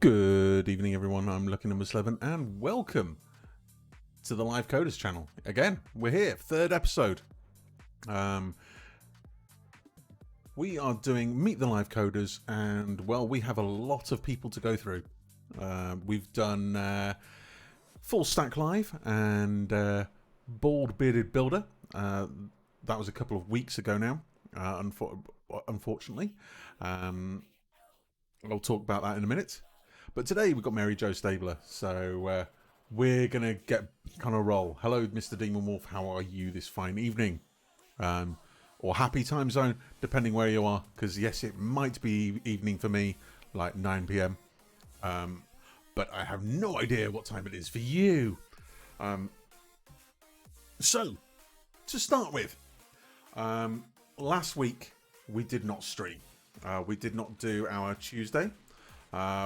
Good evening, everyone. I'm Lucky Number 11, and welcome to the Live Coders channel. Again, we're here, third episode. We are doing Meet the Live Coders, and well, we have a lot of people to go through. We've done Full Stack Live and Bald Bearded Builder. That was a couple of weeks ago now, unfortunately. I'll talk about that in a minute. But today we've got MaryJoStaebler, so we're going to get kind of roll. Hello, Mr. Demon Wolf. How are you this fine evening? Or happy time zone, depending where you are. Because, yes, it might be evening for me, like 9 p.m. But I have no idea what time it is for you. So, to start with, last week we did not stream. We did not do our Tuesday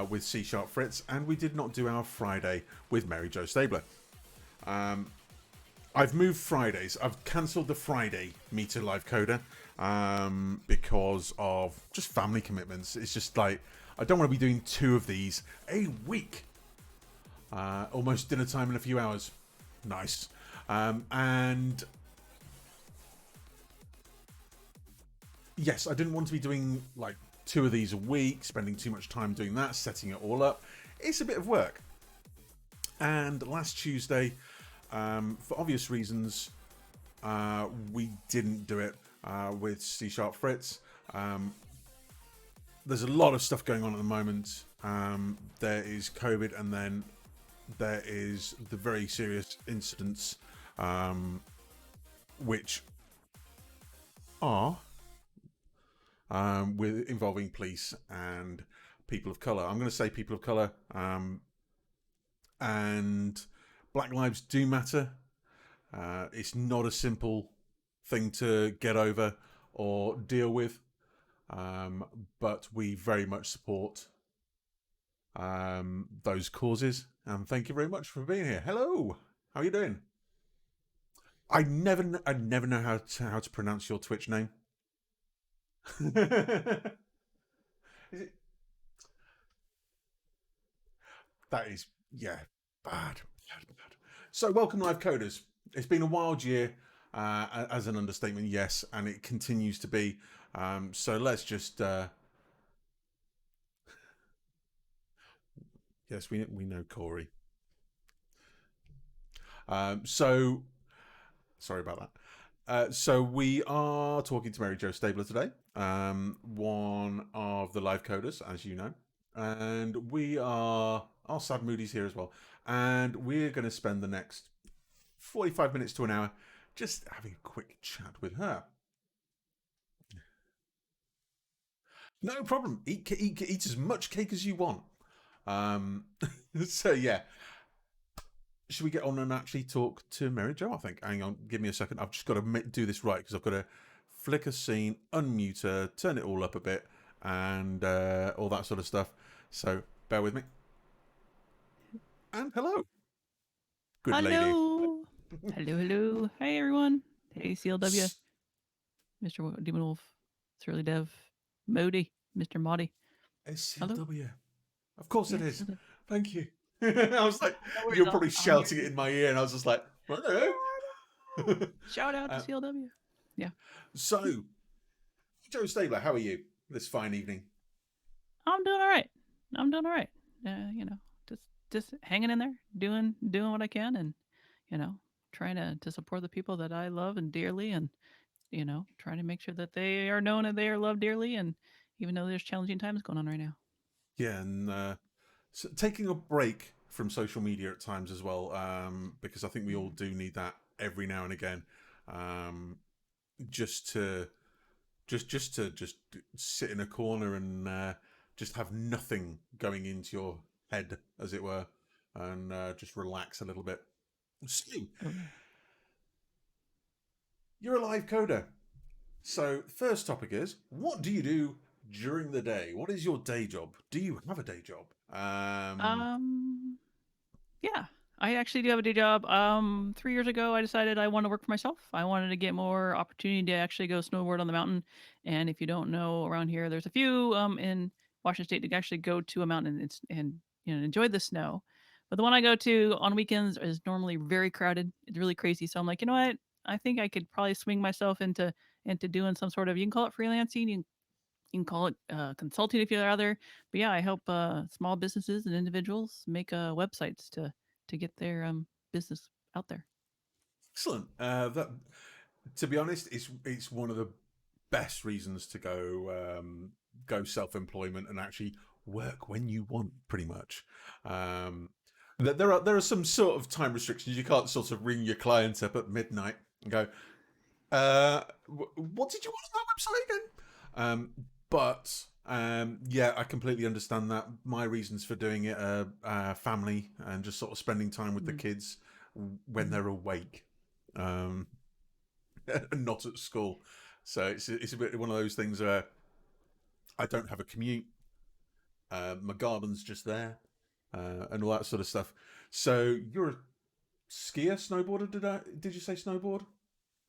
with C# Fritz, and we did not do our Friday with MaryJoStaebler. I've moved Fridays. I've cancelled the Friday Meet a Live Coder because of just family commitments. It's just like, I don't want to be doing two of these a week. Almost dinner time in a few hours. Nice. And yes, I didn't want to be doing like two of these a week, spending too much time doing that, setting it all up. It's a bit of work. And last Tuesday, for obvious reasons, we didn't do it with C# Fritz. There's a lot of stuff going on at the moment. There is COVID, and then there is the very serious incidents, which are with involving police and people of colour. I'm going to say people of colour, and Black lives do matter. It's not a simple thing to get over or deal with, but we very much support those causes. And thank you very much for being here. Hello, how are you doing? I never know how to pronounce your Twitch name. Is it? That is, yeah, bad. So, welcome, Live Coders. It's been a wild year, as an understatement, yes, and it continues to be. So let's just, yes, we know Corey. So, sorry about that. So we are talking to MaryJoStaebler today, one of the Live Coders, as you know, and we are Sad Moody's here as well, and we're going to spend the next 45 minutes to an hour just having a quick chat with her. No problem. Eat as much cake as you want. So yeah, should we get on and actually talk to MaryJo? I think. Hang on, give me a second. I've just got to do this right because I've got to flick a scene, unmute her, turn it all up a bit, and all that sort of stuff. So bear with me. And hello, good lady. Hello. Hello. Hey, everyone. Hey, CLW. Mr. Demon Wolf. Surly Dev. Modi. Mr. Modi. SCW. Of course it is. CLW. Thank you. I was like, you're probably shouting it in my ear, and I was just like, hello. Shout out to CLW. Yeah. So, JoStaebler, how are you this fine evening? I'm doing all right. Just hanging in there, doing what I can, and trying to support the people that I love and dearly, and trying to make sure that they are known and they are loved dearly, and even though there's challenging times going on right now. Yeah, and so taking a break from social media at times as well, because I think we all do need that every now and again, just to sit in a corner and just have nothing going into your head, as it were, and just relax a little bit. So, you're a live coder. So, first topic is, what do you do during the day? What is your day job? Do you have a day job? Yeah, I actually do have a day job. 3 years ago, I decided I wanted to work for myself. I wanted to get more opportunity to actually go snowboard on the mountain. And if you don't know, around here, there's a few in Washington State to actually go to a mountain and enjoy the snow. But the one I go to on weekends is normally very crowded. It's really crazy. So I'm like, you know what? I think I could probably swing myself into doing some sort of, you can call it freelancing, you can call it consulting if you're other. But yeah, I help small businesses and individuals make websites to get their business out there. Excellent. That, to be honest, it's one of the best reasons to go self-employment and actually work when you want, pretty much. Um, there are some sort of time restrictions. You can't sort of ring your client up at midnight and go, what did you want on that website again? But yeah, I completely understand that. My reasons for doing it are family and just sort of spending time with the kids when they're awake, and not at school. So it's a bit one of those things where I don't have a commute. My garden's just there, and all that sort of stuff. So you're a skier, snowboarder? Did you say snowboard?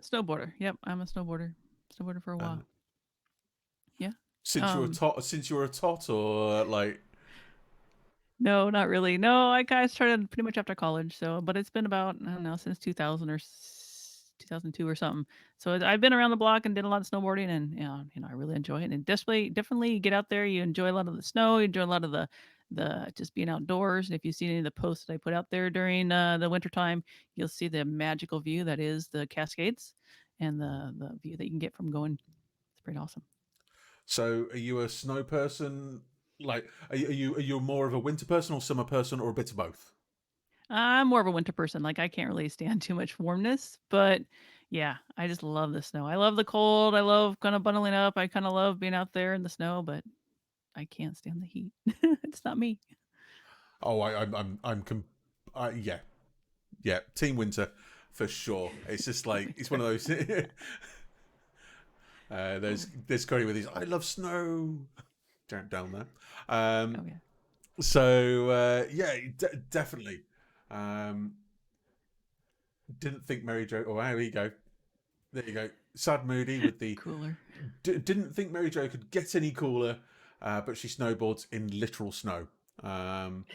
Snowboarder. Yep, I'm a snowboarder. Snowboarder for a while. And Yeah. since you were a tot, or like, No, not really. No, I kind of started pretty much after college. So, but it's been about, I don't know, since 2000 or 2002 or something. So I've been around the block and did a lot of snowboarding, and I really enjoy it. And definitely get out there. You enjoy a lot of the snow. You enjoy a lot of the just being outdoors. And if you see any of the posts that I put out there during the wintertime, you'll see the magical view that is the Cascades, and the view that you can get from going. It's pretty awesome. so are you a snow person? Like, are you more of a winter person or summer person, or a bit of both? I'm more of a winter person. Like I can't really stand too much warmness, but yeah, I just love the snow. I love the cold. I love kind of bundling up. I kind of love being out there in the snow, but I can't stand the heat. It's not me. Oh, yeah, yeah, Team Winter for sure. It's just like it's one of those. There's Cody with his "I love snow" down there. Oh yeah. So yeah, definitely. Um, didn't think Mary Jo. Oh, there you go. There you go. Sad Moody with the. Cooler. Didn't think Mary Jo could get any cooler, but she snowboards in literal snow. Um,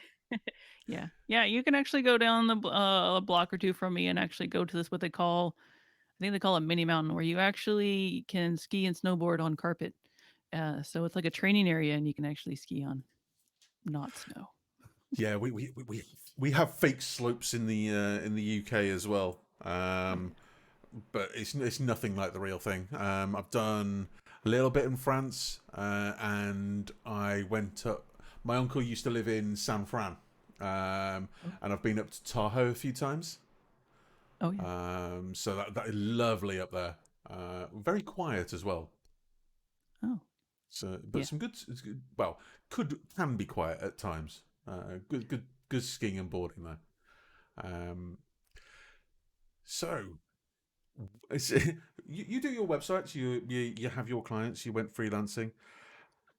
Yeah. Yeah, you can actually go down a block or two from me and actually go to this what they call, I think they call it mini mountain, where you actually can ski and snowboard on carpet. So it's like a training area, and you can actually ski on not snow. yeah, we have fake slopes in the UK as well. Oh yeah. But it's nothing like the real thing. I've done a little bit in France, and I went up. My uncle used to live in San Fran, Oh, and I've been up to Tahoe a few times. oh yeah. So that is lovely up there. Very quiet as well. Oh So, but yeah. some good. Well, can be quiet at times. Good skiing and boarding there. Um, so you do your websites, you have your clients, you went freelancing.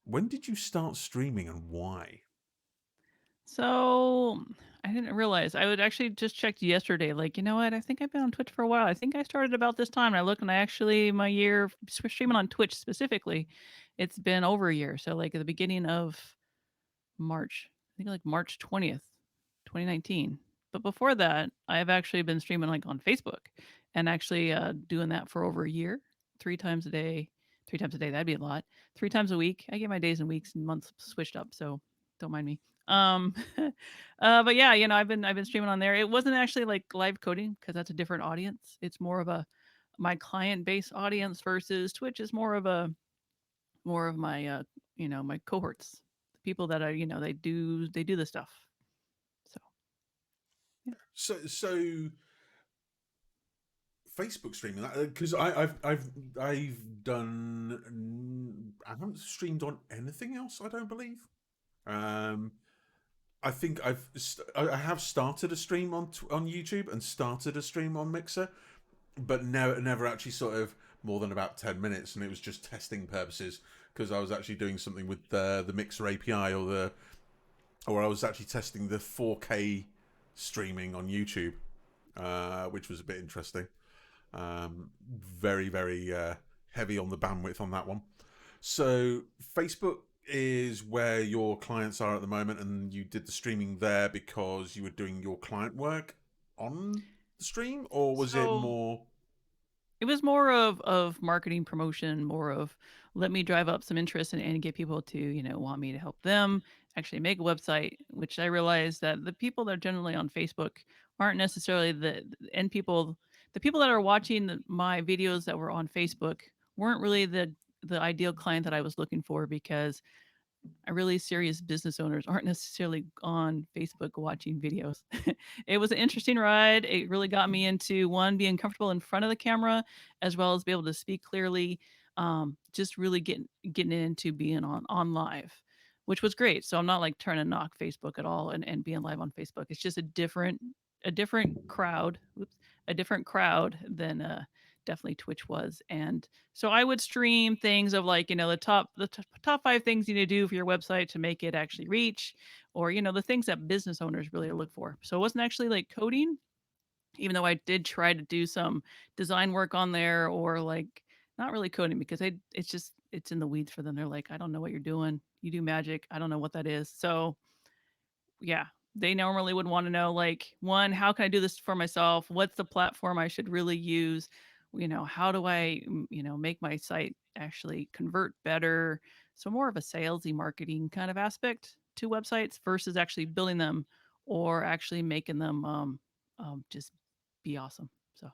When did you start streaming and why? So I didn't realize. I would actually just checked yesterday. Like, you know what? I think I've been on Twitch for a while. I think I started about this time. And I looked, and I actually my year streaming on Twitch specifically, it's been over a year. So like at the beginning of March, I think like March 20th, 2019. But before that, I've actually been streaming like on Facebook, and actually doing that for over a year, 3 times a day. 3 times a day, that'd be a lot. 3 times a week. I get my days and weeks and months switched up, so don't mind me. Um, but yeah, I've been streaming on there. It wasn't actually like live coding because that's a different audience. It's more of a my client base audience versus Twitch is more of my my cohorts, the people that are they do the stuff. So yeah. So Facebook streaming that, because I've done, I haven't streamed on anything else, I don't believe. Um, I think I have started a stream on YouTube and started a stream on Mixer, but never actually sort of more than about 10 minutes, and it was just testing purposes because I was actually doing something with the Mixer API, or I was actually testing the 4K streaming on YouTube, which was a bit interesting. Very heavy on the bandwidth on that one. So Facebook, is where your clients are at the moment, and you did the streaming there because you were doing your client work on the stream, or was it So more? it was more of marketing promotion, more of let me drive up some interest and get people to, want me to help them actually make a website, which I realized that the people that are generally on Facebook aren't necessarily the end people. The people that are watching my videos that were on Facebook weren't really the ideal client that I was looking for, because really serious business owners aren't necessarily on Facebook watching videos. It was an interesting ride. It really got me into one, being comfortable in front of the camera, as well as be able to speak clearly. Just really getting into being on live, which was great. So I'm not like trying to knock Facebook at all, and being live on Facebook. It's just a different crowd. Oops, a different crowd than definitely Twitch was. And so I would stream things of like, the top 5 things you need to do for your website to make it actually reach, or the things that business owners really look for. So it wasn't actually like coding, even though I did try to do some design work on there, or like not really coding, because it's in the weeds for them. They're like, I don't know what you're doing. You do magic. I don't know what that is. So yeah, they normally would want to know, like, one, how can I do this for myself? What's the platform I should really use? How do I make my site actually convert better? So more of a salesy marketing kind of aspect to websites versus actually building them, or actually making them just be awesome. So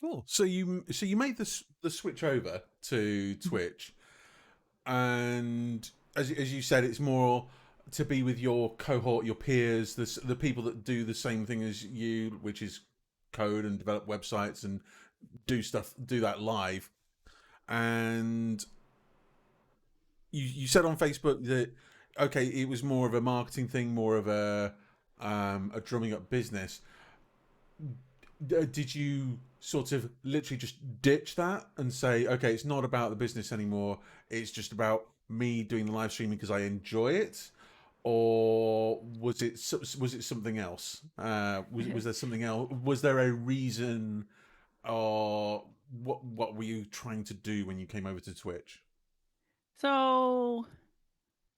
Oh, so you made the switch over to mhm. Twitch, and as you said, it's more to be with your cohort, your peers, the people that do the same thing as you, which is code and develop websites and do that live. And you said on Facebook that okay, it was more of a marketing thing, more of a drumming up business. Did you sort of literally just ditch that and say, okay, it's not about the business anymore, it's just about me doing the live streaming because I enjoy it? Or was it something else? Was there something else? Was there a reason, or what were you trying to do when you came over to Twitch? so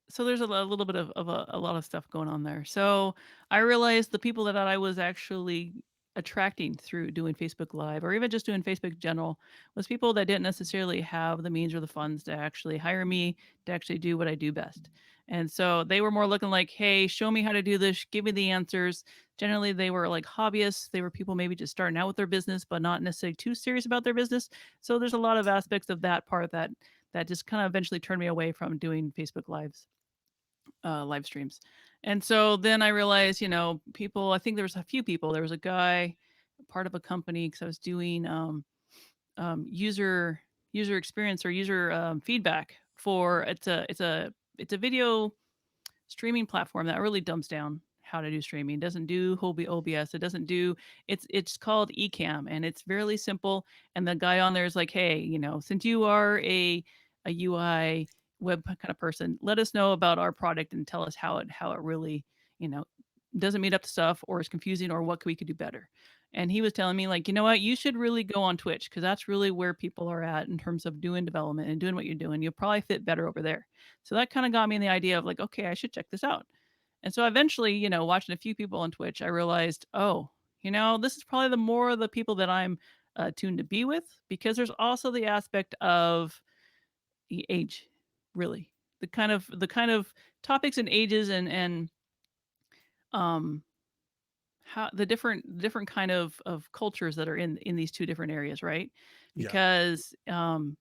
so there's a little bit of a lot of stuff going on there. So I realized the people that I was actually attracting through doing Facebook Live, or even just doing Facebook in general, was people that didn't necessarily have the means or the funds to actually hire me to actually do what I do best. And so they were more looking like, hey, show me how to do this, give me the answers. Generally, they were like hobbyists. They were people maybe just starting out with their business, but not necessarily too serious about their business. So there's a lot of aspects of that part that just kind of eventually turned me away from doing Facebook Lives, live streams. And so then I realized, people, I think there was a few people. There was a guy, part of a company, because I was doing user experience, or user feedback for it's a video streaming platform that really dumps down how to do streaming. It doesn't do OBS. It doesn't do it's called Ecamm, and it's really simple. And the guy on there is like, hey, since you are a UI web kind of person, let us know about our product and tell us how it really, you know, doesn't meet up to stuff, or is confusing, or what we could do better. And he was telling me, like, you know what, you should really go on Twitch, because that's really where people are at in terms of doing development and doing what you're doing. You'll probably fit better over there. So that kind of got me in the idea of like, okay, I should check this out. And so eventually, watching a few people on Twitch, I realized, oh, this is probably the more of the people that I'm tuned to be with, because there's also the aspect of the age, really, the kind of topics and ages, and um how the different kind of cultures that are in these two different areas, right? Yeah. Because I'm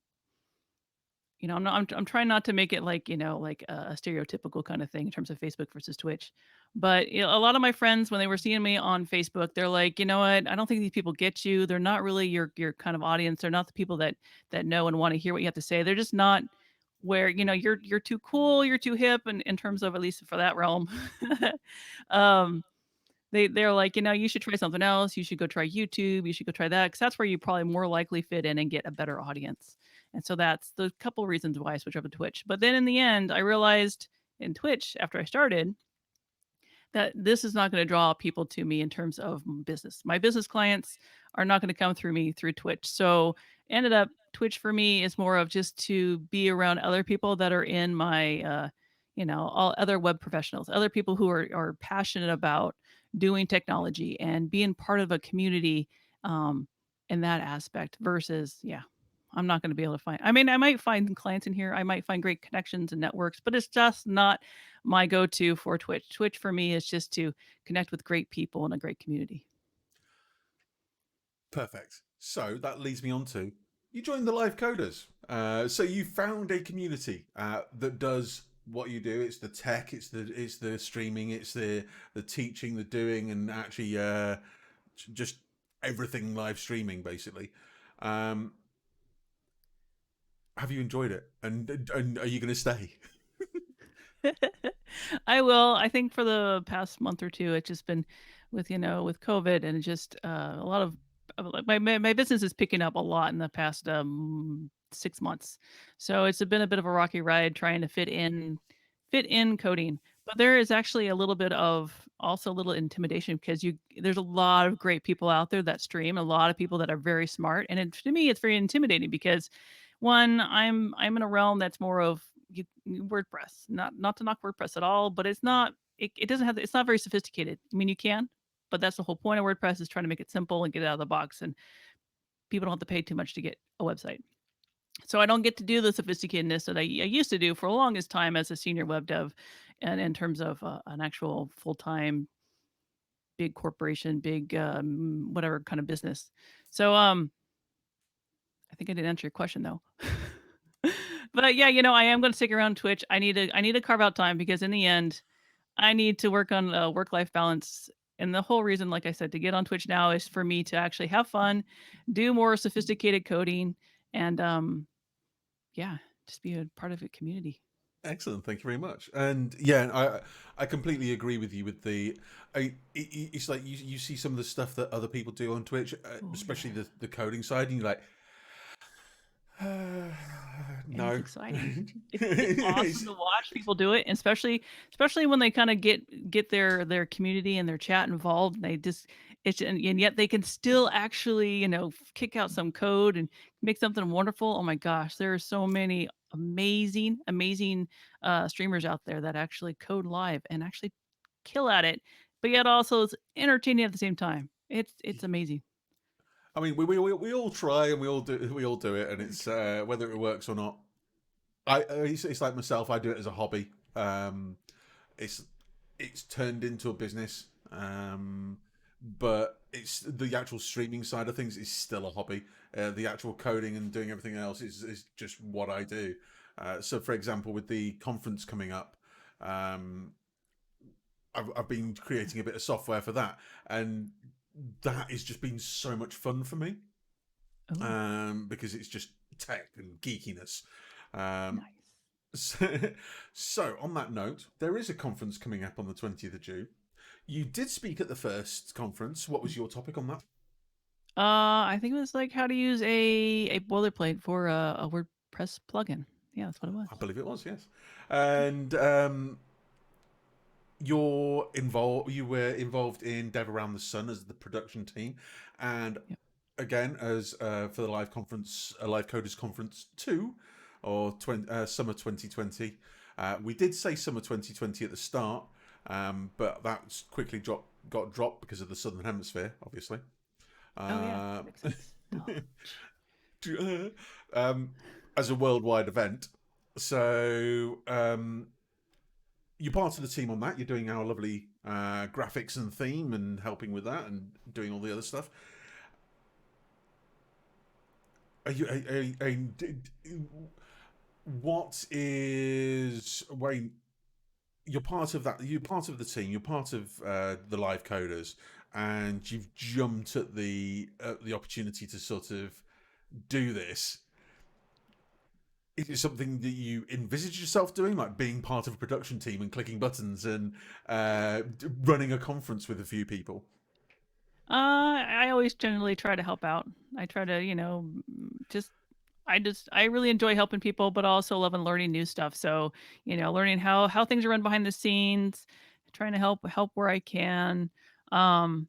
trying not to make it like, like a stereotypical kind of thing in terms of Facebook versus Twitch. But a lot of my friends, when they were seeing me on Facebook, they're like, you know what? I don't think these people get you. They're not really your kind of audience. They're not the people that know and want to hear what you have to say. They're just not where, you're too cool, you're too hip, and in terms of, at least for that realm. um they're like, you should try something else. You should go try YouTube. You should go try that, because that's where you probably more likely fit in and get a better audience. And so that's the couple reasons why I switched over to Twitch. But then in the end, I realized in Twitch, after I started, that this is not going to draw people to me in terms of business. My business clients are not going to come through me through Twitch. So ended up, Twitch for me is more of just to be around other people that are in my all other web professionals, other people who are passionate about doing technology and being part of a community, um, in that aspect versus, yeah, I'm not going to be able to find. I mean, I might find clients in here. I might find great connections and networks, but it's just not my go-to for Twitch. Twitch for me is just to connect with great people in a great community. Perfect. So that leads me on to you joined the Live Coders. So you found a community that does what you do. It's the tech, it's the streaming, it's the teaching, the doing, and actually just everything live streaming basically. Um, have you enjoyed it? And are you going to stay? I will. I think for the past month or two, it's just been with with COVID and just a lot of my business is picking up a lot in the past 6 months. So it's been a bit of a rocky ride trying to fit in coding. But there is actually a little bit of also a little intimidation because there's a lot of great people out there that stream, a lot of people that are very smart, and to me, it's very intimidating because one, I'm in a realm that's more of WordPress. Not to knock WordPress at all, but it doesn't have it's not very sophisticated. I mean, you can, but that's the whole point of WordPress is trying to make it simple and get it out of the box, and people don't have to pay too much to get a website. So I don't get to do the sophisticatedness that I used to do for the longest time as a senior web dev, and in terms of an actual full time big corporation, big whatever kind of business. So I think I didn't answer your question though. But yeah, I am going to stick around Twitch. I need to carve out time because in the end, I need to work on work life balance. And the whole reason, like I said, to get on Twitch now is for me to actually have fun, do more sophisticated coding, and yeah, just be a part of a community. Excellent, thank you very much. And yeah, I completely agree with you with it's like you see some of the stuff that other people do on Twitch, Oh especially yeah, the coding side, and you're like, and it's no. exciting. It's awesome to watch people do it, and especially when they kind of get their community and their chat involved. And they just and yet they can still actually kick out some code and make something wonderful. Oh my gosh, there are so many amazing streamers out there that actually code live and actually kill at it, but yet also it's entertaining at the same time. It's amazing. I mean, we all try and we all do it, and it's whether it works or not. It's like myself. I do it as a hobby. It's it's turned into a business, but it's the actual streaming side of things is still a hobby. The actual coding and doing everything else is just what I do. So, for example, with the conference coming up, um, I've been creating a bit of software for that, and that has just been so much fun for me Oh, because it's just tech and geekiness. Um, nice. so, so, on that note, there is a conference coming up on the 20th of June. You did speak at the first conference. What was your topic on that? I think it was like how to use a boilerplate for a WordPress plugin. Yeah, that's what it was. I believe it was, yes. And you were involved in Dev Around the Sun as the production team, and Yep. again as for the live conference, Live Coders Conference 2 or summer 2020. We did say summer 2020 at the start, but that quickly got dropped because of the Southern Hemisphere, obviously. Oh yeah, Uh, makes sense. Duh. um, as a worldwide event. So you're part of the team on that. You're doing our lovely graphics and theme and helping with that and doing all the other stuff. Are you? What is Wayne? You're part of that. You're part of the team. You're part of the live coders, and you've jumped at the opportunity to sort of do this. Is it something that you envisage yourself doing, like being part of a production team and clicking buttons and running a conference with a few people? I always generally try to help out. I try to, just I really enjoy helping people, but also love and learning new stuff. So, learning how things are run behind the scenes, trying to help where I can, um,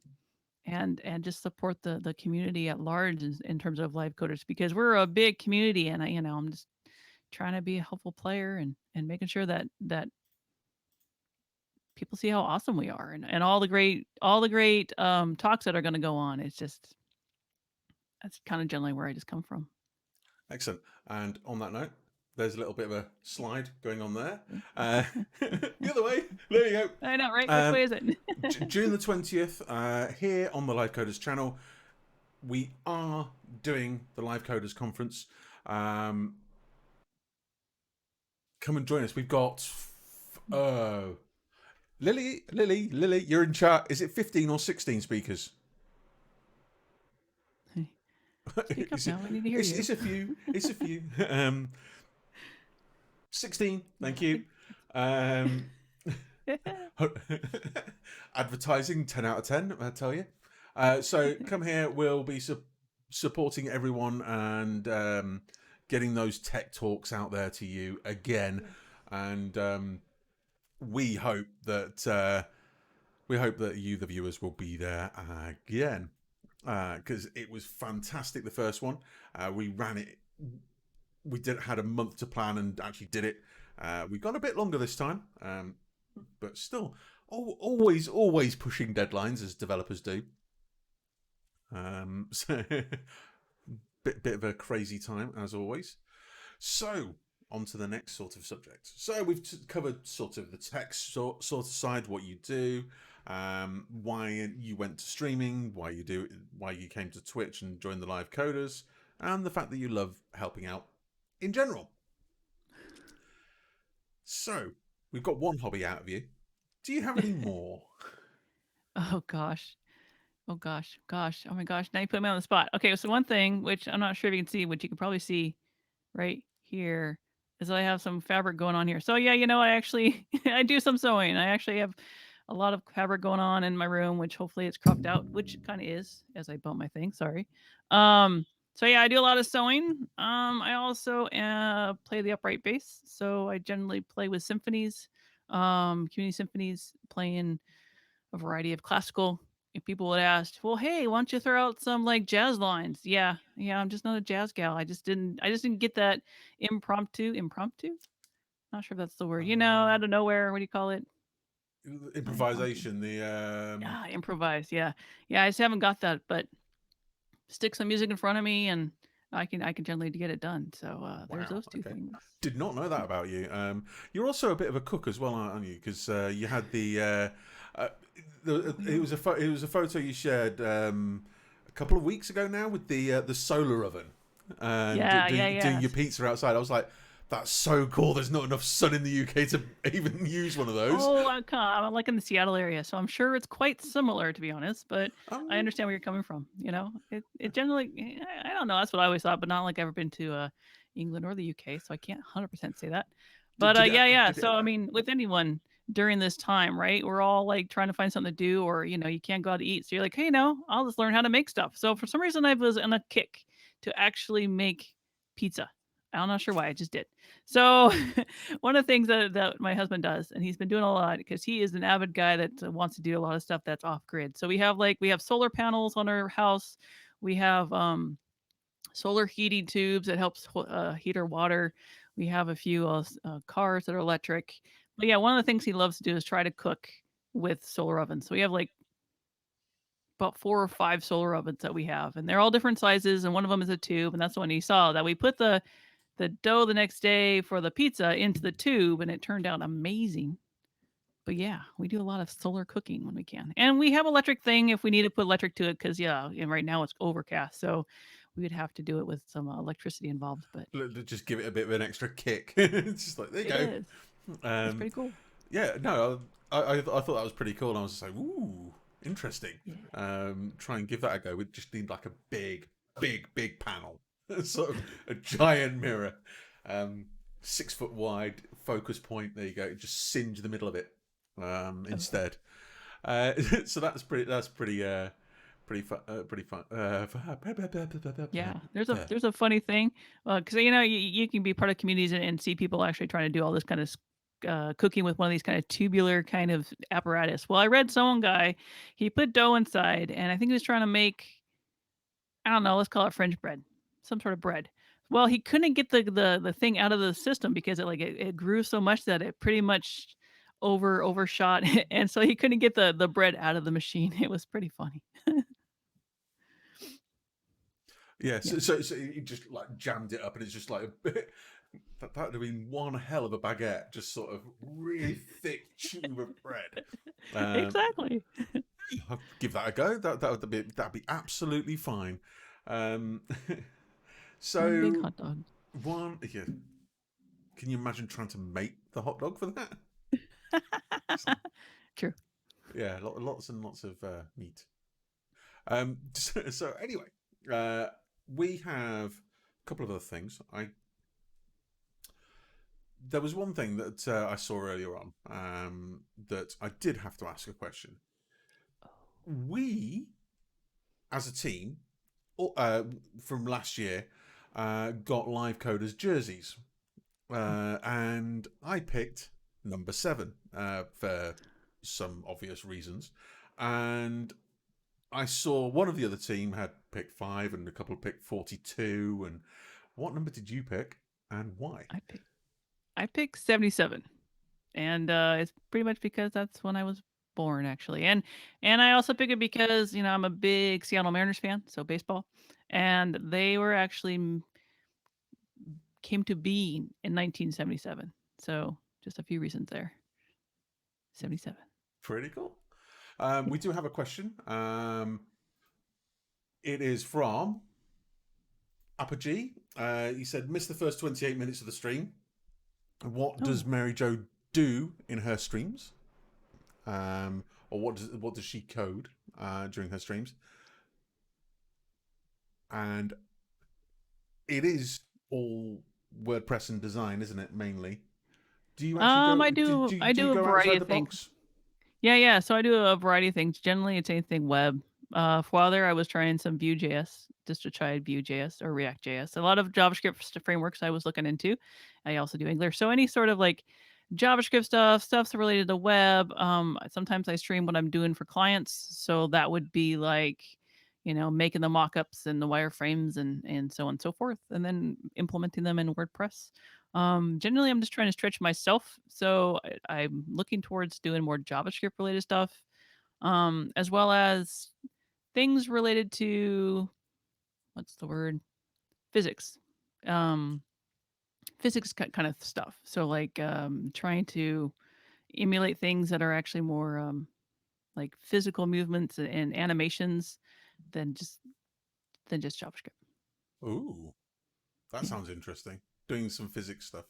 and just support the community at large in terms of live coders because we're a big community, and I'm just trying to be a helpful player and making sure that people see how awesome we are, and all the great talks that are going to go on. It's just that's kind of generally where I just come from. Excellent. And on that note, there's a little bit of a slide going on there. The other way. There you go. I know, right? Which way is it? June the 20th, here on the Live Coders channel, we are doing the Live Coders conference. Come and join us. We've got Lily, you're in chat. Is it 15 or 16 speakers? Speak up now. We need to hear you. It's a few. It's a few. 16. Thank you. Advertising 10 out of 10. I tell you. So come here. We'll be supporting everyone and getting those tech talks out there to you again. And we hope that you, the viewers, will be there again. Because it was fantastic, the first one. We ran it. We had a month to plan and actually did it. We've gone a bit longer this time, but still, always pushing deadlines as developers do. So, bit of a crazy time as always. So, on to the next sort of subject. So we've covered sort of the tech sort of side, what you do. Why you went to streaming, why you came to Twitch and joined the Live Coders, and the fact that you love helping out in general. So we've got one hobby out of you. Do you have any more? Oh gosh. Oh gosh. Oh my gosh. Now you put me on the spot. Okay, so one thing which I'm not sure if you can see, which you can probably see right here, is I have some fabric going on here. So yeah, I actually I do some sewing. I actually have a lot of fabric going on in my room, which hopefully it's cropped out, which it kind of is as I bump my thing. Sorry. So yeah, I do a lot of sewing. I also play the upright bass. So I generally play with symphonies, community symphonies, playing a variety of classical. If people would ask, well, hey, why don't you throw out some like jazz lines? Yeah, I'm just not a jazz gal. I just didn't get that impromptu. Not sure if that's the word. Out of nowhere. What do you call it? Improvisation. Yeah, improvise. Yeah, I just haven't got that, but stick some music in front of me, and I can generally get it done. So there's those two things. Did not know that about you. You're also a bit of a cook as well, aren't you? Because you had it was a photo you shared a couple of weeks ago now with the solar oven. Doing your pizza outside. I was like, that's so cool. There's not enough sun in the UK to even use one of those. Oh, I'm like in the Seattle area, so I'm sure it's quite similar, to be honest. But I understand where you're coming from. It generally, I don't know. That's what I always thought, but not like I've ever been to England or the UK, so I can't 100% say that. But So I mean, with anyone during this time, right? We're all like trying to find something to do, or you can't go out to eat, so you're like, hey, I'll just learn how to make stuff. So for some reason, I was on a kick to actually make pizza. I'm not sure why. I just did. So one of the things that my husband does, and he's been doing a lot because he is an avid guy that wants to do a lot of stuff that's off grid. So we have solar panels on our house. We have solar heating tubes that helps heat our water. We have a few cars that are electric. But yeah, one of the things he loves to do is try to cook with solar ovens. So we have about 4 or 5 solar ovens that we have, and they're all different sizes. And one of them is a tube, and that's the one he saw that we put the dough the next day for the pizza into the tube, and it turned out amazing. But yeah, we do a lot of solar cooking when we can. And we have electric thing if we need to put electric to it, because and right now it's overcast. So we would have to do it with some electricity involved. But just give it a bit of an extra kick. It's just like, there you go. Is. It's pretty cool. Yeah, no, I thought that was pretty cool. And I was just like, ooh, interesting. Yeah. Try and give that a go. We just need like a big panel. Sort of a giant mirror, 6 foot wide, focus point. There you go. Just singe the middle of it instead. So that's pretty fun. Yeah, there's a funny thing because you can be part of communities and see people actually trying to do all this kind of cooking with one of these kind of tubular kind of apparatus. Well, I read some guy, he put dough inside, and I think he was trying to make, I don't know, let's call it French bread. Some sort of bread. Well, he couldn't get the thing out of the system because it grew so much that it pretty much overshot, and so he couldn't get the bread out of the machine. It was pretty funny. Yeah, Yeah. so he just like jammed it up, and it's just like a bit. That would have been one hell of a baguette, just sort of really thick tube of bread. Um, Exactly. I'll give that a go. That'd be absolutely fine. Um, One big so hot dog. one, yeah. Can you imagine trying to make the hot dog for that? True. Yeah, lots and lots of meat. So anyway, we have a couple of other things. There was one thing that I saw earlier on that I did have to ask a question. We, as a team, from last year, got live coders jerseys, and I picked number 7 for some obvious reasons, and I saw one of the other team had picked 5 and a couple picked 42. And what number did you pick and why? I picked 77, and it's pretty much because that's when I was born, actually, and I also pick it because I'm a big Seattle Mariners fan, so baseball, and they were actually came to be in 1977. So just a few reasons there. 77. Pretty cool. Yeah. We do have a question. It is from Apogee. He said, missed the first 28 minutes of the stream. What does MaryJo do in her streams? Or what does she code during her streams? And it is all WordPress and design, isn't it? Mainly. Do you actually go? I Do you do a go variety outside of the things. box? Yeah. So I do a variety of things. Generally, it's anything web. For a while there, I was trying some Vue.js, just to try Vue.js or React.js. A lot of JavaScript frameworks I was looking into. I also do Angular. So any sort of like JavaScript stuff's related to web. Sometimes I stream what I'm doing for clients. So that would be like, making the mock-ups and the wireframes and so on and so forth, and then implementing them in WordPress. Generally, I'm just trying to stretch myself. So I'm looking towards doing more JavaScript related stuff, as well as things related to, what's the word? Physics. Um, physics kind of stuff. So like trying to emulate things that are actually more like physical movements and animations than just JavaScript. Ooh, that Yeah. sounds interesting. Doing some physics stuff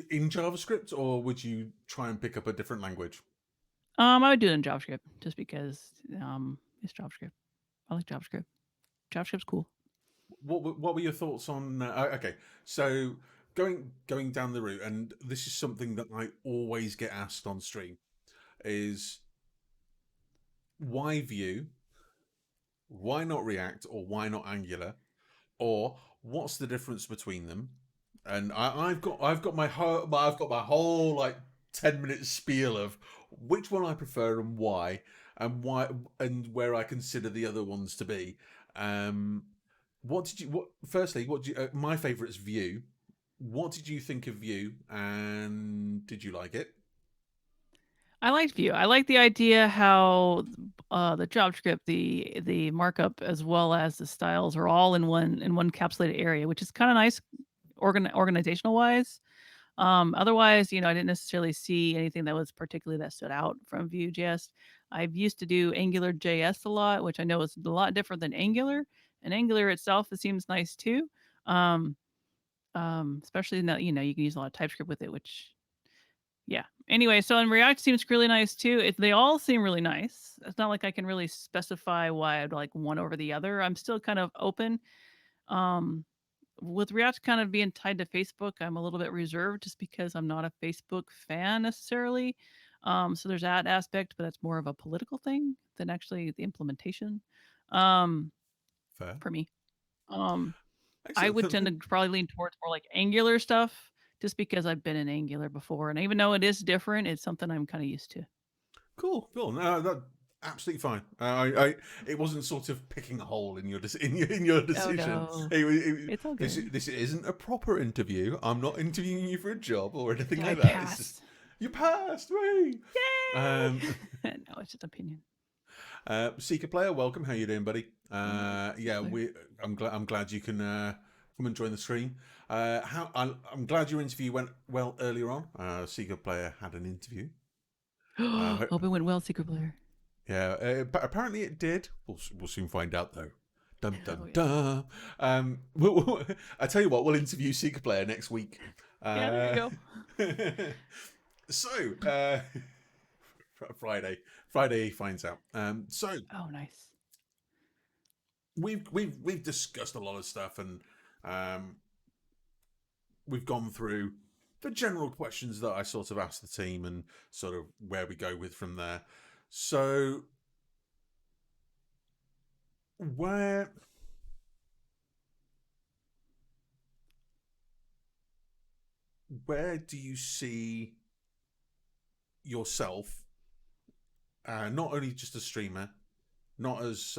in JavaScript, or would you try and pick up a different language? I would do it in JavaScript just because it's JavaScript. I like JavaScript. JavaScript's cool. What were your thoughts on? Okay, so going down the route, and this is something that I always get asked on stream, is why Vue, why not React, or why not Angular, or what's the difference between them? And I've got my whole like 10-minute spiel of which one I prefer and why and where I consider the other ones to be. Um, what did you what firstly what do you, my favorite is Vue. What did you think of Vue, and did you like it? I liked Vue. I like the idea how the JavaScript, the markup, as well as the styles are all in one encapsulated area, which is kind of nice, organizational wise. Otherwise, I didn't necessarily see anything that was particularly that stood out from Vue.js. I've used to do Angular JS a lot, which I know is a lot different than Angular. And Angular itself, it seems nice too. Um, Especially now, you can use a lot of TypeScript with it, which, yeah. Anyway, so in React seems really nice too. They all seem really nice. It's not like I can really specify why I'd like one over the other. I'm still kind of open. Um, with React kind of being tied to Facebook, I'm a little bit reserved just because I'm not a Facebook fan necessarily. So there's that aspect, but that's more of a political thing than actually the implementation, um, Fair, for me. Um, I excellent. would tend to probably lean towards more like Angular stuff just because I've been in Angular before. And even though it is different, it's something I'm kind of used to. Cool. No, that absolutely fine. It wasn't sort of picking a hole in your in your Oh, decision. no. It's all This good. this isn't a proper interview. I'm not interviewing you for a job or anything I like that. It's just pass. You passed me. Yay! No, it's just opinion. Seeker player, welcome. How you doing, buddy? Yeah, Player. I'm glad you can come and join the stream. I'm glad your interview went well earlier on. Seeker player had an interview. Hope it went well, secret player. Yeah, but apparently it did. We'll soon find out though. Dum Oh, dum yeah. dum. I tell you what, we'll interview Seeker player next week. Yeah, there you go. So Friday he finds out. So Oh, nice. we've discussed a lot of stuff, and we've gone through the general questions that I sort of asked the team and sort of where we go with from there. So where do you see yourself, not only just a streamer, not as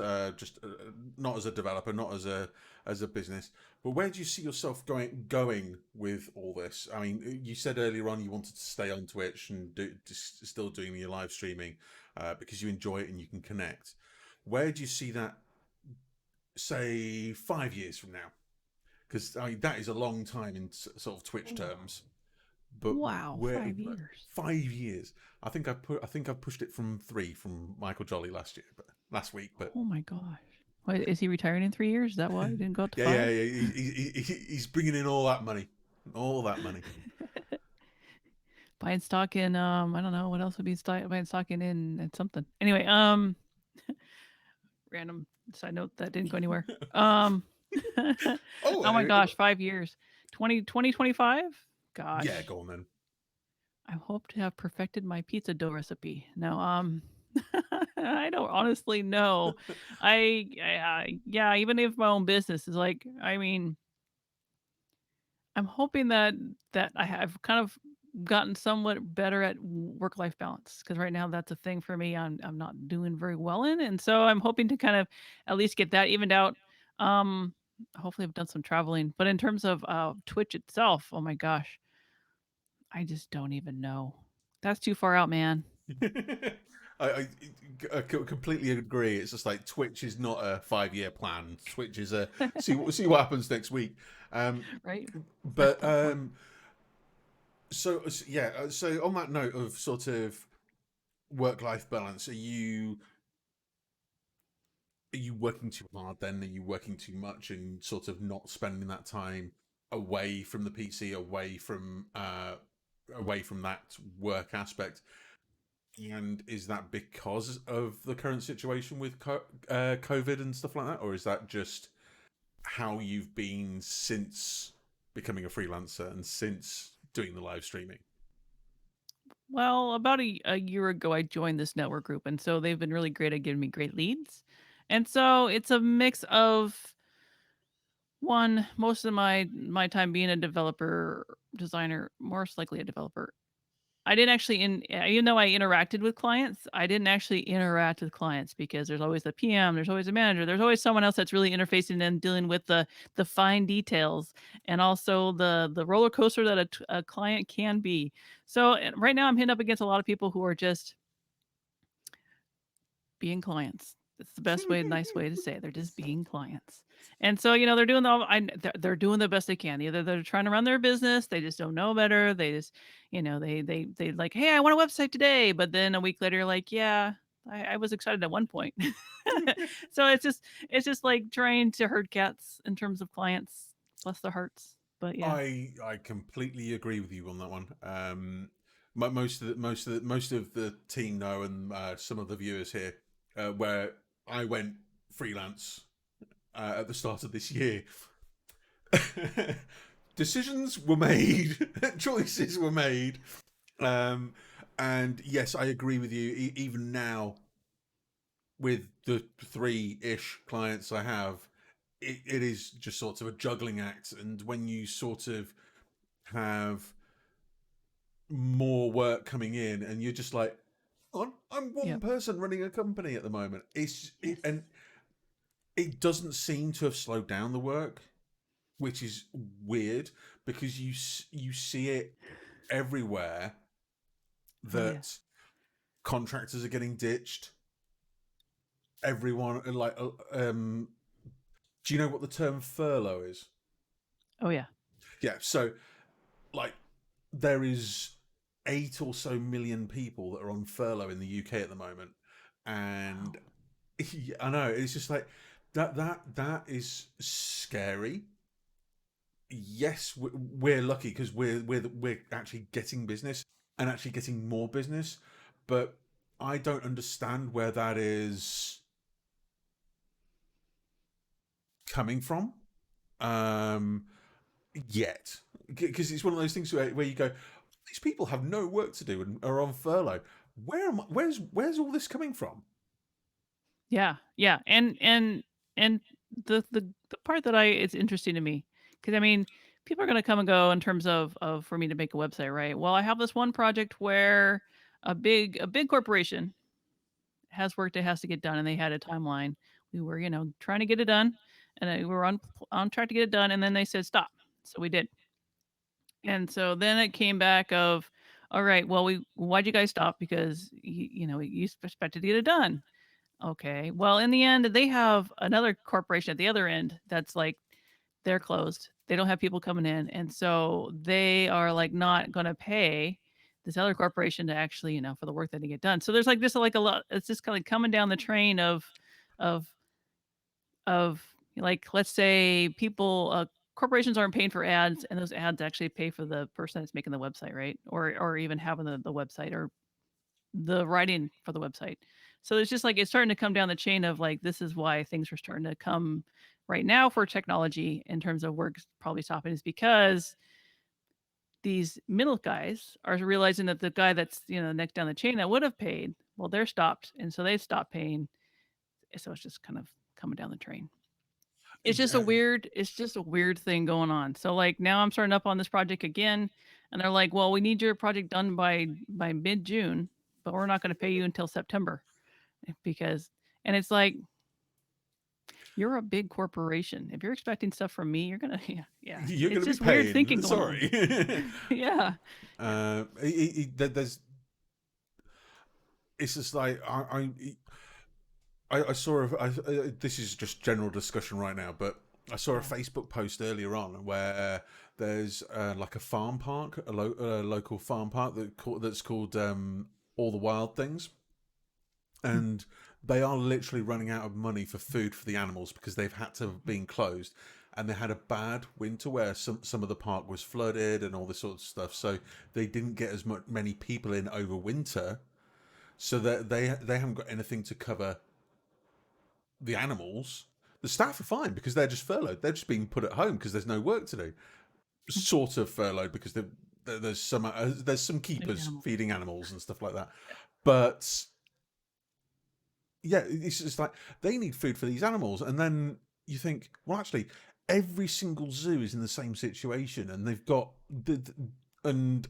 not as a developer, not as a business, but where do you see yourself going with all this? I mean, you said earlier on you wanted to stay on Twitch and still doing your live streaming because you enjoy it and you can connect. Where do you see that, say, 5 years from now? Because I mean, that is a long time in sort of Twitch terms. But Wow, where 5 years. 5 years? I think I've pushed it from 3 from Michael Jolly last week. But Oh my gosh. Wait, is he retiring in 3 years? Is that why he didn't go up to yeah, 5? he's bringing in all that money, Buying stock in I don't know what else would be buying stock in something. Anyway, random side note that didn't go anywhere. Oh my gosh, 5 years. 2025? Gosh. Yeah, go on then. I hope to have perfected my pizza dough recipe. No, I don't honestly know. Yeah, even if my own business is like, I mean, I'm hoping that I have kind of gotten somewhat better at work-life balance because right now that's a thing for me. I'm not doing very well in, and so I'm hoping to kind of at least get that evened out. Um, Hopefully I've done some traveling, but in terms of Twitch itself, oh my gosh, I just don't even know. That's too far out, man. I completely agree. It's just like Twitch is not a 5-year plan. Twitch is a see what happens next week. Right? But so yeah. So on that note of sort of work-life balance, are you working too hard then? Are you working too much and sort of not spending that time away from the PC, away from that work aspect? And is that because of the current situation with COVID and stuff like that, or is that just how you've been since becoming a freelancer and since doing the live streaming? Well, about a year ago, I joined this network group, and so they've been really great at giving me great leads. And so it's a mix of one, most of my time being a developer, designer, most likely a developer. I didn't actually even though I interacted with clients, I didn't actually interact with clients because there's always the PM, there's always a manager, there's always someone else that's really interfacing and dealing with the fine details and also the roller coaster that a client can be. So right now I'm hitting up against a lot of people who are just being clients. It's the best way, nice way to say it. They're just being clients. And so, they're doing they're doing the best they can. Either they're trying to run their business, they just don't know better. They just, they like, hey, I want a website today. But then a week later, like, yeah, I was excited at one point. So it's just like trying to herd cats in terms of clients. Bless their hearts. But yeah. I completely agree with you on that one. Most of the team know, and some of the viewers here, where I went freelance at the start of this year. Decisions were made, choices were made, and yes, I agree with you. Even now, with the 3-ish clients I have, it is just sort of a juggling act. And when you sort of have more work coming in, and you're just like, I'm one person running a company at the moment. And it doesn't seem to have slowed down the work, which is weird because you see it everywhere. Oh yeah. that contractors are getting ditched. Everyone do you know what the term furlough is? Oh yeah. Yeah, so like there is 8 or so million people that are on furlough in the UK at the moment, and Wow. I know it's just like that is scary. Yes, we're lucky because we're actually getting business and actually getting more business, but I don't understand where that is coming from um, yet, because it's one of those things where you go, these people have no work to do and are on furlough. Where's all this coming from? Yeah, yeah, and the part that I it's interesting to me because I mean, people are going to come and go in terms of for me to make a website, right? Well, I have this one project where a big corporation has work that has to get done, and they had a timeline. We were, trying to get it done, and we were on track to get it done, and then they said stop. So we did, and so then it came back of, all right, well, why'd you guys stop? Because you expected to get it done. Okay. Well, in the end, they have another corporation at the other end that's like they're closed. They don't have people coming in, and so they are like not going to pay this other corporation to actually, for the work that they get done. So there's like just like a lot. It's just kind of coming down the train of of like let's say people corporations aren't paying for ads, and those ads actually pay for the person that's making the website, right? Or even having the website or the writing for the website. So it's just like it's starting to come down the chain of like this is why things are starting to come right now for technology in terms of work probably stopping is because these middle guys are realizing that the guy that's next down the chain that would have paid, well, they're stopped, and so they've stopped paying. So it's just kind of coming down the train. It's just a weird thing going on. So like now I'm starting up on this project again, and they're like, well, we need your project done by mid-June, but we're not going to pay you until September because and it's like you're a big corporation. If you're expecting stuff from me, you're gonna yeah. You're It's going to be just weird thinking paying. going on. Sorry. Yeah. Yeah. There's. It's just like I saw. This is just general discussion right now, but I saw a Yeah. Facebook post earlier on where there's like a farm park, a local farm park that's called All the Wild Things, Mm. and they are literally running out of money for food for the animals because they've had to have been closed, and they had a bad winter where some of the park was flooded and all this sort of stuff, so they didn't get as many people in over winter, so that they haven't got anything to cover the animals. The staff are fine because they're just furloughed. They're just being put at home because there's no work to do. Sort of furloughed because there's some Maybe keepers animals. feeding animals and stuff like that. But yeah, it's just like they need food for these animals, and then you think, well, actually, every single zoo is in the same situation, and they've got and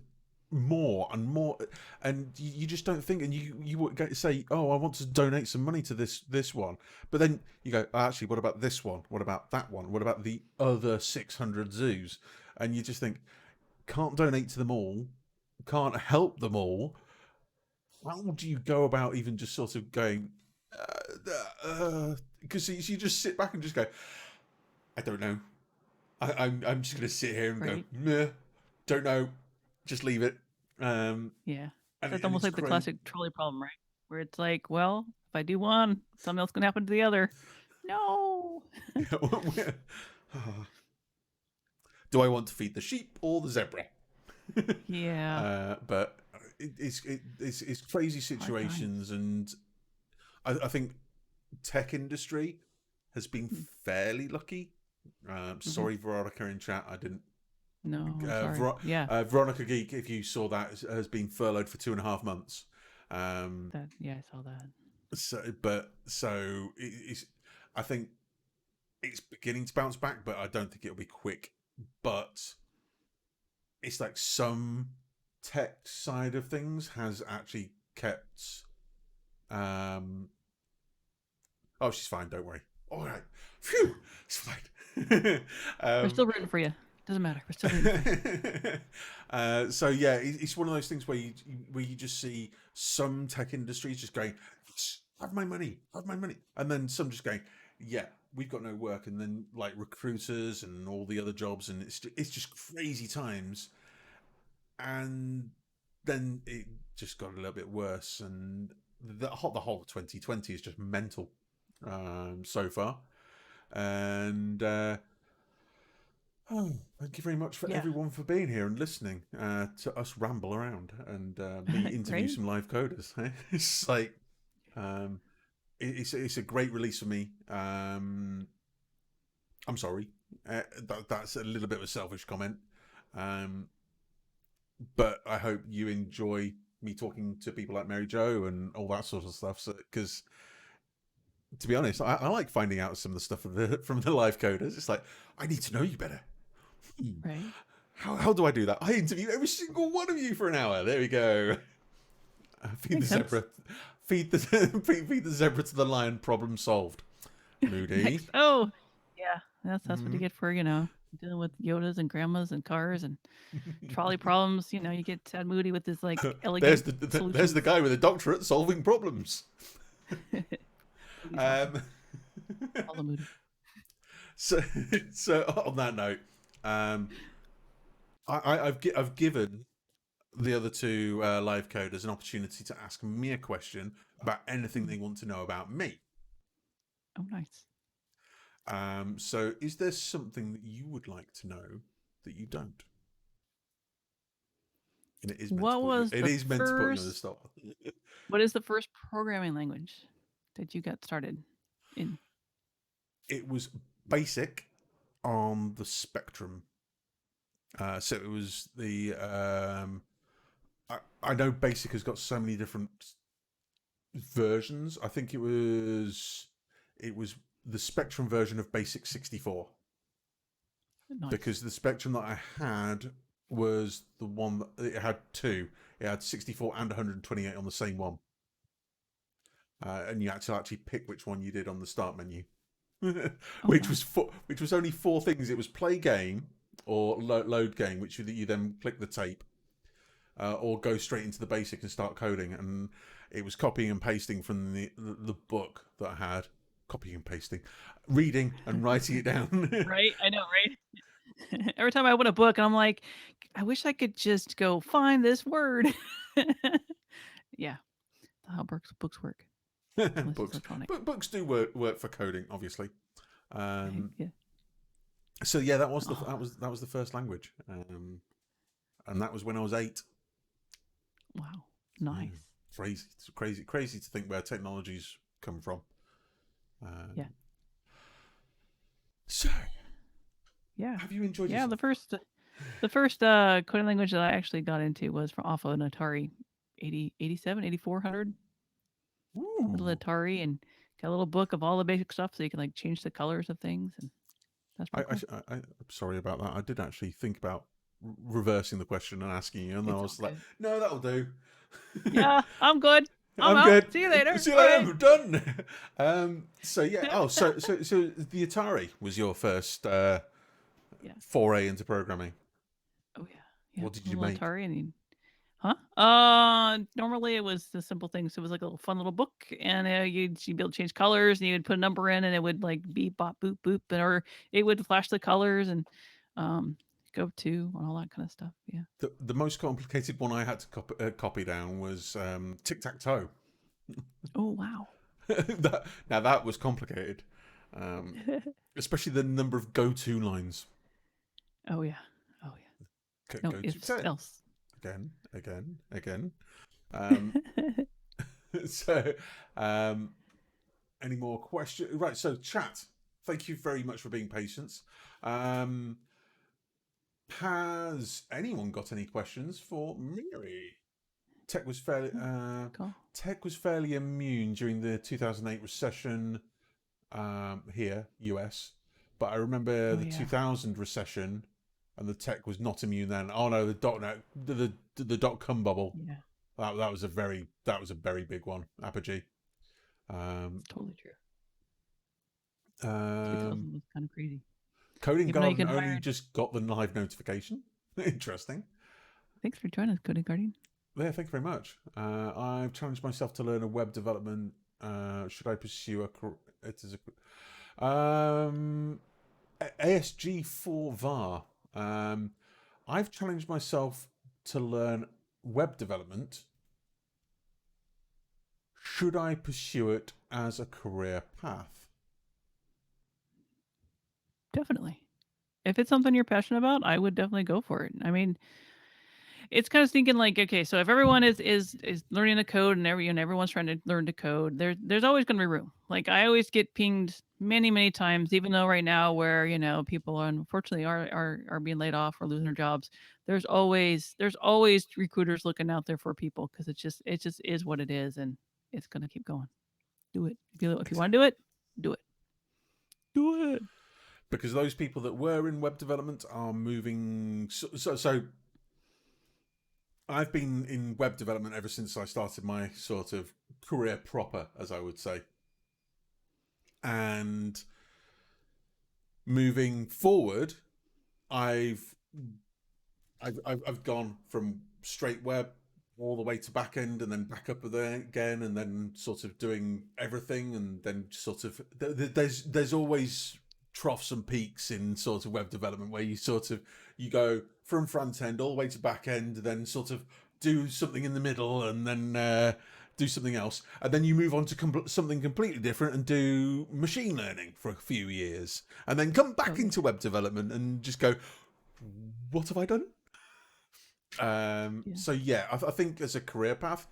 more and more, and you just don't think, and you would say, oh, I want to donate some money to this one, but then you go, oh, actually, what about this one? What about that one? What about the other 600 zoos? And you just think, can't donate to them all, can't help them all. How do you go about even just sort of going? Because you just sit back and just go, I don't know. I'm just going to sit here and go, Right. meh, don't know, just leave it. Yeah. And That's almost it's like the great. classic trolley problem, right? Where it's like, well, if I do one, something else can happen to the other. No. Do I want to feed the sheep or the zebra? Yeah. But it's crazy Hard times. situations, and I think tech industry has been Mm. fairly lucky. Mm-hmm. Sorry, Veronica in chat, I didn't. No, I'm sorry. Yeah. Veronica Geek, if you saw that, has been furloughed for 2.5 months. Yeah, I saw that. So it's. I think it's beginning to bounce back, but I don't think it'll be quick. But it's like some tech side of things has actually kept. Um, she's fine. Don't worry. All right. Phew. It's fine. We're um, still rooting for you. Doesn't matter. We're still being friends. So yeah, it's one of those things where you just see some tech industries just going, "Yes, have my money, and then some just going, yeah, we've got no work, and then like recruiters and all the other jobs, and it's just crazy times, and then it just got a little bit worse, and the whole 2020 is just mental so far, and. Oh, thank you very much for Yeah. everyone for being here and listening to us ramble around and me interview Right? some live coders. It's like it's a great release for me. I'm sorry, that's a little bit of a selfish comment, um, but I hope you enjoy me talking to people like MaryJo and all that sort of stuff. Because to be honest, I like finding out some of the stuff from the live coders. It's like I need to know you better. Right. How do I do that? I interview every single one of you for an hour. There we go. Feed Makes the sense. zebra. Feed the feed the zebra to the lion. Problem solved. Moody. Next. Oh, yeah. That's what you Mhm. get for dealing with Yodas and grandmas and cars and trolley problems. You get sad Moody with his like there's elegant there's solutions. the guy with a doctorate solving problems. Moody's awesome. Um, All the Moody. so so on that note, I've given the other two live coders an opportunity to ask me a question about anything they want to know about me. Oh, nice. So is there something that you would like to know that you don't? And it is meant to What put you. was It the is meant to put you on the first? stop. What is the first programming language that you got started in? It was basic on the Spectrum. So it was the. I know Basic has got so many different versions. I think it was the Spectrum version of Basic 64, Nice. because the Spectrum that I had was the one that it had two. It had 64 and 128 on the same one, and you had to actually pick which one you did on the start menu, Oh, which wow. was only four things. It was play game or load game, which you then click the tape, or go straight into the basic and start coding. And it was copying and pasting from the book that I had, copying and pasting, reading and writing it down. Right? I know, right? Every time I open a book and I'm like, I wish I could just go find this word. Yeah, that's how books work, unless it's Books, electronic. but books do work for coding, obviously. Right? Um, Yeah. so yeah, that was Oh, that was the first language, and that was when I was 8. wow. Yeah, Nice. crazy to think where technology's come from. Yeah. Um, so, Yeah. have you enjoyed Yeah. yourself? The first coding language that I actually got into was from off of an Atari 87, 8400 little Ooh. Atari, and got a little book of all the basic stuff so you can like change the colors of things, and that's pretty cool. I'm sorry about that. I did actually think about reversing the question and asking you, and I It's all was like, good. no, that'll do. Yeah, I'm good. I'm I'm out. good. See you later. See you later. Bye. I'm done. So yeah. Oh, so the Atari was your first Yeah. foray into programming. Oh yeah. Yeah. What did you Little make? Atari, and huh? Normally it was the simple things. It was like a little fun little book, and you'd be able to change colors, and you would put a number in, and it would like beep, bop, boop, boop, or it would flash the colors and um go to and all that kind of stuff. Yeah. The most complicated one I had to copy down was tic tac toe. Oh wow. Now that was complicated, um, especially the number of go-to lines. Oh yeah. Oh yeah. No Go to ifs, 10 else. again. Um, so, um, any more questions? Right. So, chat. Thank you very much for being patient. Has anyone got any questions for Mary? Tech was fairly Cool. Tech was fairly immune during the 2008 recession here, US, but I remember Oh the yeah. 2000 recession, and the tech was not immune then. Oh no, the dot net, the dot com bubble. Yeah. That was a very big one. Apogee. It's totally true. Um, 2000 was kind of crazy. Coding Even though you Garden can only hire. just got the live notification. Interesting. Thanks for joining us, Coding Guardian. Yeah, thank you very much. I've challenged myself to learn a web development. Should I pursue it as ASG4 VAR? I've challenged myself to learn web development. Should I pursue it as a career path? Definitely. If it's something you're passionate about, I would definitely go for it. I mean, it's kind of thinking like, okay, so if everyone is learning to code and everyone's trying to learn to code, there's always going to be room. Like I always get pinged many times, even though right now where people are unfortunately are being laid off or losing their jobs. There's always recruiters looking out there for people because it just is what it is, and it's going to keep going. Do it if you want to do it, do it. Do it. Because those people that were in web development are moving. So I've been in web development ever since I started my sort of career proper, as I would say. And moving forward, I've I've gone from straight web all the way to back end and then back up again and then sort of doing everything and then sort of there's always troughs and peaks in sort of web development where you go from front end all the way to back end, then sort of do something in the middle and then do something else, and then you move on to something completely different and do machine learning for a few years, and then come back into web development and just go, what have I done? So yeah, I think as a career path,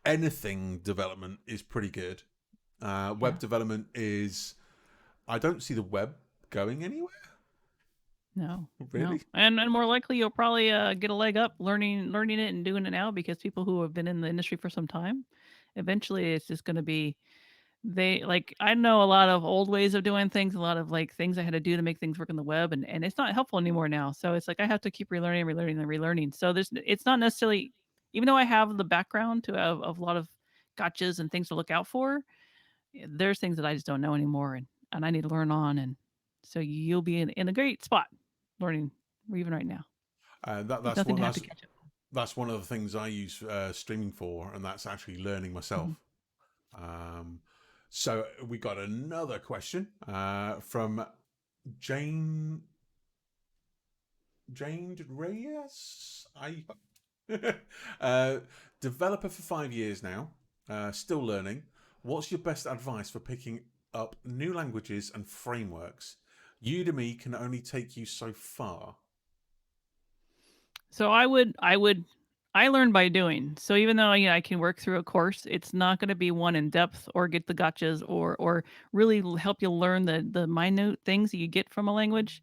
anything development is pretty good. Web development is, I don't see the web going anywhere. No, Really? no, and more likely you'll probably get a leg up learning it and doing it now because people who have been in the industry for some time, eventually it's just going to be they like I know a lot of old ways of doing things, a lot of like things I had to do to make things work on the web, and it's not helpful anymore now. So it's like I have to keep relearning. So it's not necessarily, even though I have the background to have of a lot of gotchas and things to look out for, there's things that I just don't know anymore, and I need to learn on, and so you'll be in a great spot learning even right now. There's That's nothing one to have to catch up. that's one of the things I use streaming for, and that's actually learning myself. Um, so we got another question from Jane Reyes. uh, Developer for 5 years now, still learning. What's your best advice for picking up new languages and frameworks? Udemy can only take you so far. So I learn by doing. So even though I can work through a course, it's not going to be one in depth or get the gotchas or really help you learn the minute things that you get from a language.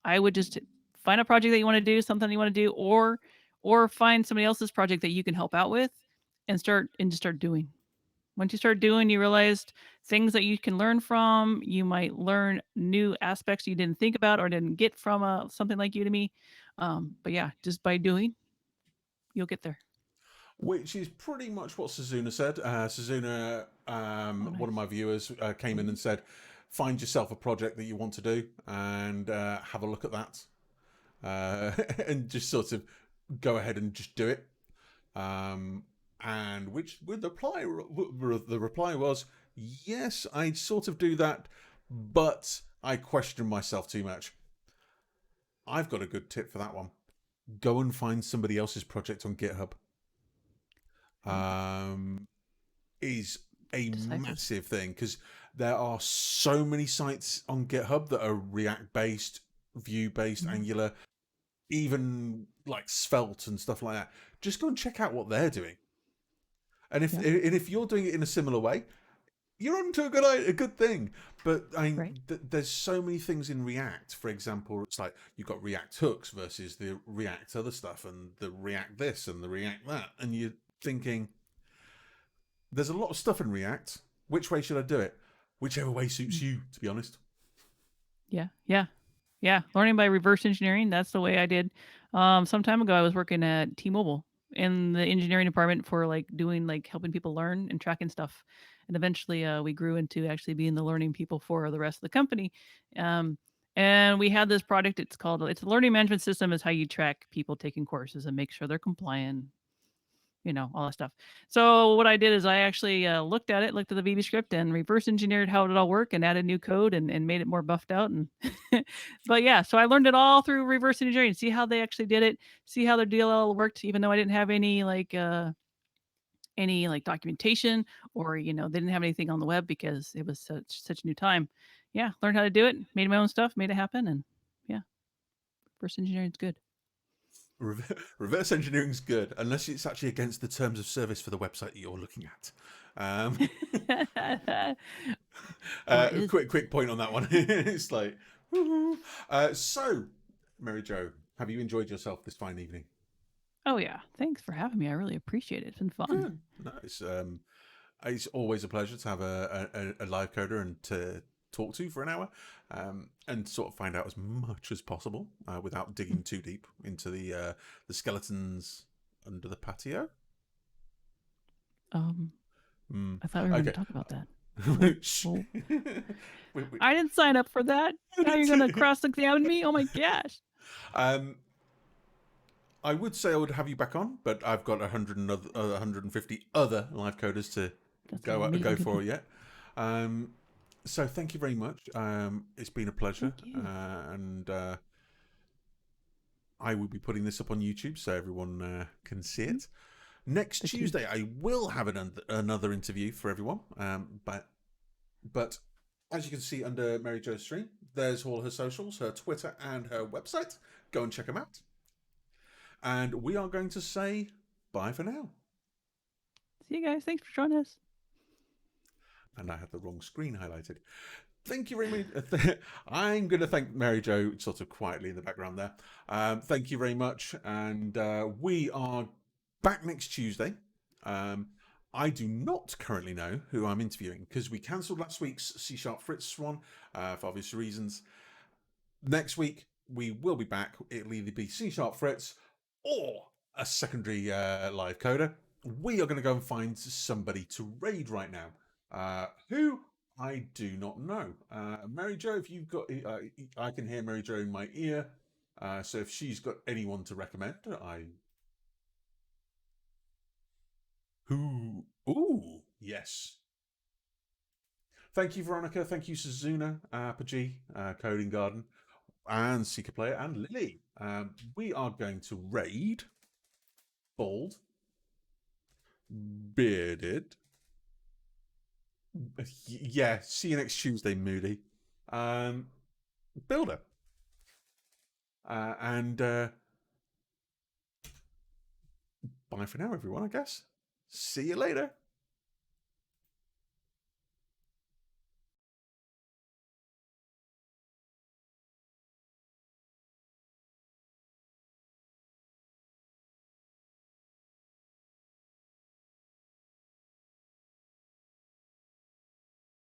I would just find a project that you want to do, something you want to do, or find somebody else's project that you can help out with, and just start doing. Once you start doing, you realized things that you can learn from. You might learn new aspects you didn't think about or didn't get from something like Udemy. But yeah, just by doing, you'll get there. Which is pretty much what Suzuna said. Suzuna, Oh, one of nice. my viewers, came in and said, find yourself a project that you want to do and have a look at that. And just sort of go ahead and just do it. And which with the reply was, yes, I'd sort of do that, but I question myself too much. I've got a good tip for that one. Go and find somebody else's project on GitHub. Is a massive thing because there are so many sites on GitHub that are React based, Vue based, Angular, even like Svelte and stuff like that. Just go and check out what they're doing. And if you're doing it in a similar way, you're onto a good thing. But there's so many things in React. For example, it's like you've got React hooks versus the React other stuff, and the React this and the React that, and you're thinking, there's a lot of stuff in React. Which way should I do it? Whichever way suits you, to be honest. Yeah. Learning by reverse engineering. That's the way I did. Some time ago, I was working at T-Mobile in the engineering department for helping people learn and tracking stuff. And eventually we grew into actually being the learning people for the rest of the company. And And we had this product. It's a learning management system. Is how you track people taking courses and make sure they're compliant, all that stuff. So what I did is I actually looked at the VB script and reverse engineered how it all work and added new code and made it more buffed out. And but yeah, so I learned it all through reverse engineering. See how they actually did it. See how their DLL worked, even though I didn't have any documentation, or they didn't have anything on the web because it was such a new time. Yeah, learned how to do it, made my own stuff, made it happen, and yeah, reverse engineering is good. Reverse engineering's good, unless it's actually against the terms of service for the website that you're looking at. Quick point on that one. It's like, so, MaryJo, have you enjoyed yourself this fine evening? Oh yeah, thanks for having me. I really appreciate it. It's been fun. Good. No, it's always a pleasure to have a live coder and to talk to for an hour, and sort of find out as much as possible without digging too deep into the skeletons under the patio. I thought we were going to talk about that. I didn't sign up for that. Now you're going to cross-examine me? Oh my gosh. I would say I would have you back on, but I've got 150 other live coders to go for yet. So thank you very much. It's been a pleasure, and I will be putting this up on YouTube so everyone can see it. Next Tuesday, I will have another interview for everyone. But as you can see under MaryJo's stream, there's all her socials, her Twitter, and her website. Go and check them out. And we are going to say bye for now. See you guys. Thanks for joining us. And I had the wrong screen highlighted. Thank you very much. I'm going to thank MaryJo sort of quietly in the background there. Thank you very much. And we are back next Tuesday. I do not currently know who I'm interviewing because we cancelled last week's C# Fritz one for obvious reasons. Next week, we will be back. It'll either be C# Fritz or a secondary live coder. We are going to go and find somebody to raid right now. Who? I do not know. MaryJo, if you've got... I can hear MaryJo in my ear. So if she's got anyone to recommend, Who? Ooh, yes. Thank you, Veronica. Thank you, Suzuna, Apogee, Coding Garden, and Seeker Player, and Lily. We are going to raid Bald, Bearded. Yeah, see you next Tuesday, Moody. Builder. And bye for now, everyone, I guess. See you later.